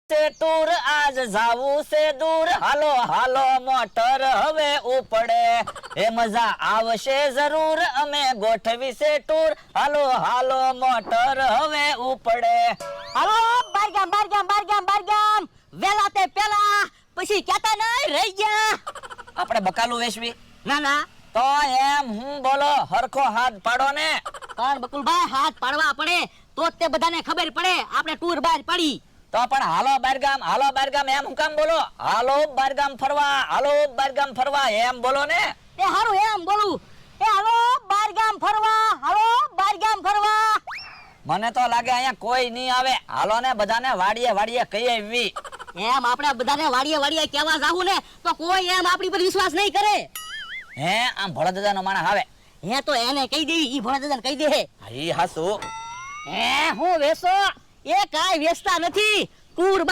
से टूर आज जावू से दूर हालो हालो मोटर हवे उपड़े ए मजा आवशे जरूर अमे गोठवी से टूर हालो हालो मोटर हवे उपड़े હાલો બારગામ વેલા તે પેલા પછી કહેતા નહીં રહી ગયા આપણે બકાલું વેચવી ના તો એમ હું બોલો હરખો હાથ પાડો ને પણ બકુલભાઈ હાથ પાડવા પડે તો જ તે બધાને ખબર પડે આપણે ટૂર બહાર પડી તો પણ હાલો બારગામ એમ હું કામ બોલો હાલો બારગામ ફરવા એમ બોલો ને એ હારું એમ બોલું એ હાલો બારગામ ફરવા મને તો લાગે અહીંયા કોઈ નહીં આવે હાલો ને બધાને વાડીએ કહીએ એવી એમ આપણે બધાને વાડીએ કહેવા જાવું ને તો કોઈ એમ આપણી પર વિશ્વાસ નહીં કરે હે આમ ભોળા દાદાનો માણસ આવે હે તો એને કહી દે ઈ ભોળા દાદાને કહી દે ઈ હાસુ હે હું વેસો એ કાઈ વેચતા નથી ટૂર